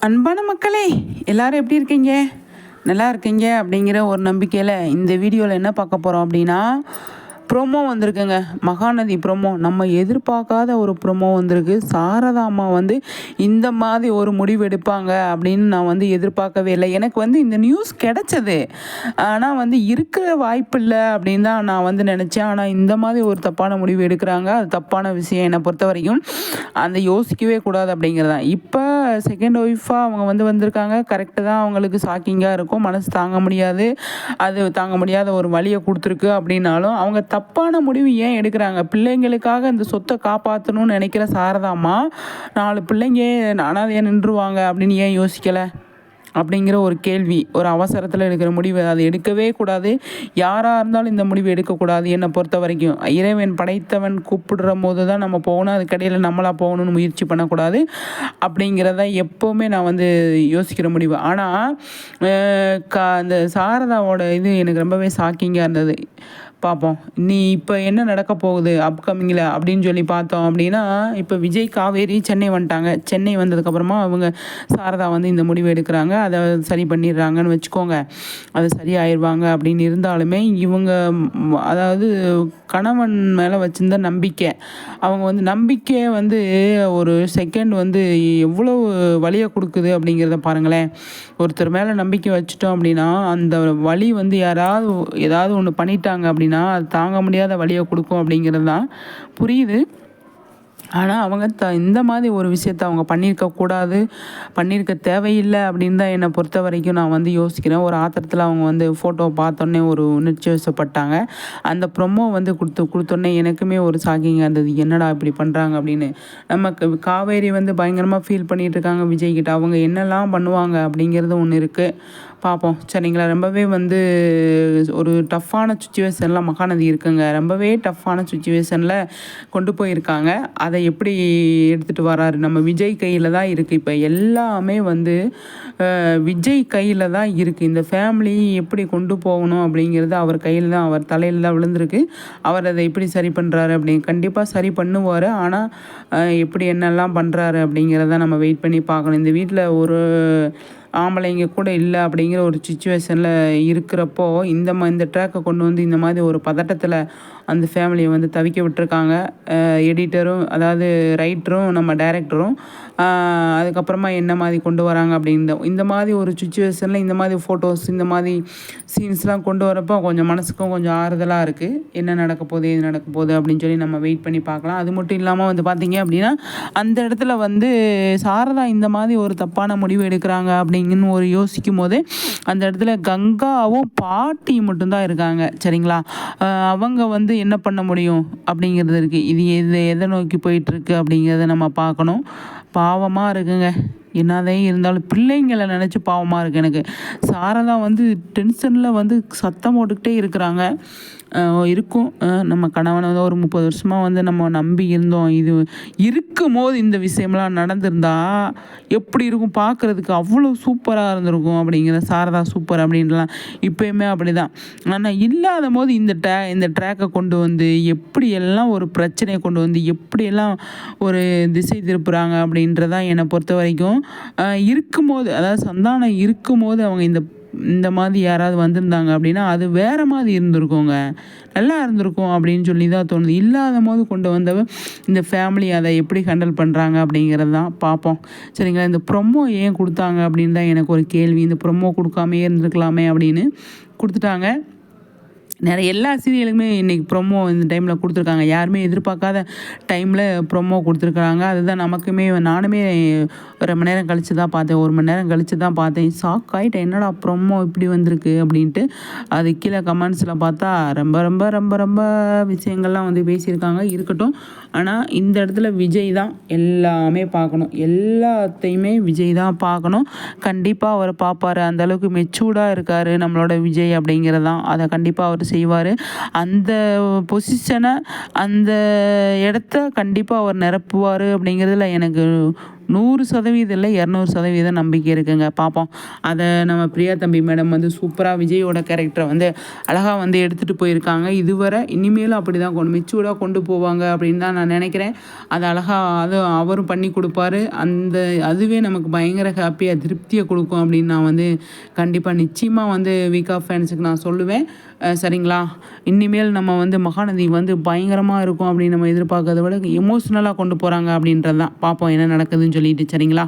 அன்பான மக்களே, எல்லாரும் எப்படி இருக்கீங்க? நல்லா இருக்கீங்க அப்படிங்கிற ஒரு நம்பிக்கையில் இந்த வீடியோவில் என்ன பார்க்க போகிறோம் அப்படின்னா, ப்ரோமோ வந்திருக்குங்க. மகாநதி ப்ரோமோ. நம்ம எதிர்பார்க்காத ஒரு ப்ரோமோ வந்திருக்கு. சாரதா அம்மா இந்த மாதிரி ஒரு முடிவு எடுப்பாங்க அப்படின்னு நான் எதிர்பார்க்கவே இல்லை. எனக்கு இந்த நியூஸ் கிடைச்சது, ஆனால் இருக்கிற வாய்ப்பு இல்லை அப்படின்னு தான் நான் நினச்சேன். ஆனால் இந்த மாதிரி ஒரு தப்பான முடிவு எடுக்கிறாங்க. அது தப்பான விஷயம் என்னை பொறுத்த வரைக்கும். யோசிக்கவே கூடாது அப்படிங்கிறது தான். இப்போ செகண்ட் ஒய்ஃபாக அவங்க வந்திருக்காங்க. கரெக்டு தான். அவங்களுக்கு ஷாக்கிங்காக இருக்கும். மனசு தாங்க முடியாது. அது தாங்க முடியாத ஒரு வழியை கொடுத்துருக்கு. அப்படின்னாலும் அவங்க தப்பான முடிவு ஏன் எடுக்கிறாங்க? பிள்ளைங்களுக்காக இந்த சொத்தை காப்பாற்றணும்னு நினைக்கிற சாரதாம்மா 4 பிள்ளைங்க அனாதையாக நின்றுவாங்க அப்படின்னு ஏன் யோசிக்கலை அப்படிங்கிற ஒரு கேள்வி. ஒரு அவசரத்தில் எடுக்கிற முடிவு, அது எடுக்கவே கூடாது. யாராக இருந்தாலும் இந்த முடிவு எடுக்கக்கூடாது என்னை பொறுத்த வரைக்கும். இறைவன் படைத்தவன் கூப்பிடுற போது தான் நம்ம போகணும். அதுக்கடையில் நம்மளாக போகணும்னு முயற்சி பண்ணக்கூடாது அப்படிங்கிறத எப்போவுமே நான் யோசிக்கிற முடிவு. ஆனால் இந்த சாரதாவோட இது எனக்கு ரொம்பவே ஷாக்கிங்காக இருந்தது. பார்ப்போம் நீ இப்போ என்ன நடக்க போகுது அப்கமிங்கில் அப்படின்னு சொல்லி பார்த்தோம் அப்படின்னா, இப்போ விஜய் காவேரி சென்னை வந்துட்டாங்க. சென்னை வந்ததுக்கப்புறமா அவங்க சாரதா இந்த முடிவு எடுக்கிறாங்க. அதை சரி பண்ணிடுறாங்கன்னு வச்சுக்கோங்க. அது சரியாயிடுவாங்க அப்படின்னு இருந்தாலுமே இவங்க அதாவது கணவன் மேலே வச்சிருந்த நம்பிக்கை, அவங்க நம்பிக்கையை ஒரு செகண்ட் எவ்வளோ வலியை கொடுக்குது அப்படிங்கிறத பாருங்களேன். ஒருத்தர் மேலே நம்பிக்கை வச்சுட்டோம் அப்படின்னா அந்த வலி யாராவது ஏதாவது ஒன்று பண்ணிட்டாங்க அப்படின்னா அது தாங்க முடியாத வலியை கொடுக்கும் அப்படிங்கிறது தான் புரியுது. ஆனால் அவங்க இந்த மாதிரி ஒரு விஷயத்தை அவங்க பண்ணியிருக்கக்கூடாது, பண்ணியிருக்க தேவையில்லை அப்படின்னு தான் என்னை பொறுத்த வரைக்கும் நான் யோசிக்கிறேன். ஒரு ஆத்திரத்தில் அவங்க ஃபோட்டோவை பார்த்தோன்னே ஒரு உணர்ச்சி வசப்பட்டாங்க. அந்த ப்ரொமோ கொடுத்தோன்னே எனக்குமே ஒரு ஷாக்கிங்காக இருந்தது. என்னடா இப்படி பண்ணுறாங்க அப்படின்னு. நமக்கு காவேரி பயங்கரமாக ஃபீல் பண்ணிகிட்டு இருக்காங்க விஜய்கிட்ட. அவங்க என்னெல்லாம் பண்ணுவாங்க அப்படிங்கிறது ஒன்று இருக்குது. பார்ப்போம் சரிங்களா. ரொம்பவே ஒரு டஃப்பான சுச்சுவேஷனில் மகாநதி இருக்குங்க. ரொம்பவே டஃப்பான சுச்சுவேஷனில் கொண்டு போயிருக்காங்க. அதை எப்படி எடுத்துகிட்டு வராரு நம்ம விஜய் கையில் தான் இருக்குது. இப்போ எல்லாமே விஜய் கையில் தான் இருக்குது. இந்த ஃபேமிலி எப்படி கொண்டு போகணும் அப்படிங்கிறது அவர் கையில் தான், அவர் தலையில் தான் விழுந்திருக்கு. அவர் அதை எப்படி சரி பண்ணுறாரு அப்படின்னு கண்டிப்பாக சரி பண்ணுவார். ஆனால் எப்படி என்னெல்லாம் பண்ணுறாரு அப்படிங்கிறத நம்ம வெயிட் பண்ணி பார்க்கணும். இந்த வீட்டில் ஒரு ஆம்பளைங்க கூட இல்லை அப்படிங்கிற ஒரு சுச்சுவேஷனில் இருக்கிறப்போ இந்த ட்ராக்கை கொண்டு இந்த மாதிரி ஒரு பதட்டத்தில் அந்த ஃபேமிலியை தவிக்க விட்டுருக்காங்க. எடிட்டரும் அதாவது ரைட்டரும் நம்ம டைரக்டரும். அதுக்கப்புறமா என்ன மாதிரி கொண்டு வராங்க இந்த மாதிரி ஒரு சுச்சுவேஷனில் இந்த மாதிரி ஃபோட்டோஸ் இந்த மாதிரி சீன்ஸ்லாம் கொண்டு வரப்போ கொஞ்சம் மனசுக்கும் கொஞ்சம் ஆறுதலாக இருக்குது. என்ன நடக்க போகுது எது நடக்க போகுது அப்படின்னு சொல்லி நம்ம வெயிட் பண்ணி பார்க்கலாம். அது மட்டும் இல்லாமல் பார்த்தீங்க அப்படின்னா அந்த இடத்துல சாரதா இந்த மாதிரி ஒரு தப்பான முடிவு எடுக்கிறாங்க அப்படிங்கன்னு ஒரு யோசிக்கும் போது அந்த இடத்துல கங்காவும் பாட்டி மட்டும்தான் இருக்காங்க சரிங்களா. அவங்க என்ன பண்ண முடியும் அப்படிங்கிறது இருக்குது. இது எதை நோக்கி போயிட்டுருக்கு அப்படிங்கிறத நம்ம பார்க்கணும். பாவமாக இருக்குங்க. என்னதே இருந்தாலும் பிள்ளைங்களை நினச்சி பாவமாக இருக்குது எனக்கு. சாரதா டென்ஷனில் சத்தம் போட்டுக்கிட்டே இருக்கிறாங்க. இருக்கும் நம்ம கணவனை ஒரு 30 வருஷமாக நம்ம நம்பி இருந்தோம். இது இருக்கும் போது இந்த விஷயம்லாம் நடந்திருந்தா எப்படி இருக்கும் பார்க்குறதுக்கு, அவ்வளோ சூப்பராக இருந்திருக்கும் அப்படிங்கிற சாரதா சூப்பர் அப்படின்லாம் இப்போயுமே அப்படி தான். ஆனால் இல்லாத போது இந்த ட்ராக்கை கொண்டு எப்படியெல்லாம் ஒரு பிரச்சனையை கொண்டு எப்படியெல்லாம் ஒரு திசை திருப்புறாங்க அப்படின்றதான் என்னை பொறுத்த வரைக்கும். இருக்கும்போது அதாவது சந்தானம் இருக்கும்போது அவங்க இந்த மாதிரி யாராவது வந்திருந்தாங்க அப்படின்னா அது வேறு மாதிரி இருந்திருக்குங்க, நல்லா இருந்திருக்கும் அப்படின்னு சொல்லி தான் தோணுது. இல்லாத போது கொண்டு வந்தவ இந்த ஃபேமிலி அதை எப்படி ஹேண்டில் பண்ணுறாங்க அப்படிங்கிறது தான் பார்ப்போம் சரிங்களா. இந்த ப்ரொமோ ஏன் கொடுத்தாங்க அப்படின்னு தான் எனக்கு ஒரு கேள்வி. இந்த ப்ரொமோ கொடுக்காமே இருந்திருக்கலாமே அப்படின்னு கொடுத்துட்டாங்க. நிறைய எல்லா சீரியலுக்குமே இன்றைக்கி ப்ரொமோ இந்த டைமில் கொடுத்துருக்காங்க. யாருமே எதிர்பார்க்காத டைமில் ப்ரொமோ கொடுத்துருக்குறாங்க. அதுதான் நமக்குமே நானுமே ரொம்ப நேரம் கழித்து தான் பார்த்தேன். 1 மணி நேரம் கழித்து தான் பார்த்தேன். ஷாக் ஆகிட்டேன், என்னடா ப்ரொமோ இப்படி வந்திருக்கு அப்படின்ட்டு. அது கீழே கமெண்ட்ஸில் பார்த்தா ரொம்ப ரொம்ப ரொம்ப ரொம்ப விஷயங்கள்லாம் பேசியிருக்காங்க. இருக்கட்டும். ஆனால் இந்த இடத்துல விஜய் தான் எல்லாமே பார்க்கணும். எல்லாத்தையுமே விஜய் தான் பார்க்கணும். கண்டிப்பாக அவர் பார்ப்பார். அந்தளவுக்கு மெச்சூர்டாக இருக்கார் நம்மளோட விஜய் அப்படிங்கிறதான். அதை கண்டிப்பாக அவர் செய்வார். அந்த பொசிஷனை அந்த இடத்த கண்டிப்பாக அவர் நிரப்புவார் அப்படிங்கிறதுல எனக்கு 100% இல்லை 200% நம்பிக்கை இருக்குங்க. பார்ப்போம். அதை நம்ம பிரியா தம்பி மேடம் வந்து சூப்பராக விஜயோட கேரக்டரை வந்து அழகாக வந்து எடுத்துகிட்டு போயிருக்காங்க. இதுவரை இனிமேலும் அப்படி தான் மெச்சூர்டாக கொண்டு போவாங்க அப்படின்னு தான் நான் நினைக்கிறேன். அது அழகாக அது அவரும் பண்ணி கொடுப்பாரு. அதுவே நமக்கு பயங்கர ஹாப்பியாக திருப்தியை கொடுக்கும் அப்படின்னு நான் வந்து கண்டிப்பாக நிச்சயமாக வந்து வீக் ஆஃப் ஃபேன்ஸுக்கு நான் சொல்லுவேன். சரிங்களா? இனிமேல் நம்ம வந்து மகாநதி வந்து பயங்கரமாக இருக்கும் அப்படின்னு நம்ம எதிர்பார்க்கறத விட எமோஷ்னலாக கொண்டு போகிறாங்க அப்படின்றது தான். பார்ப்போம் என்ன நடக்குதுன்னு சொல்லிட்டு. சரிங்களா?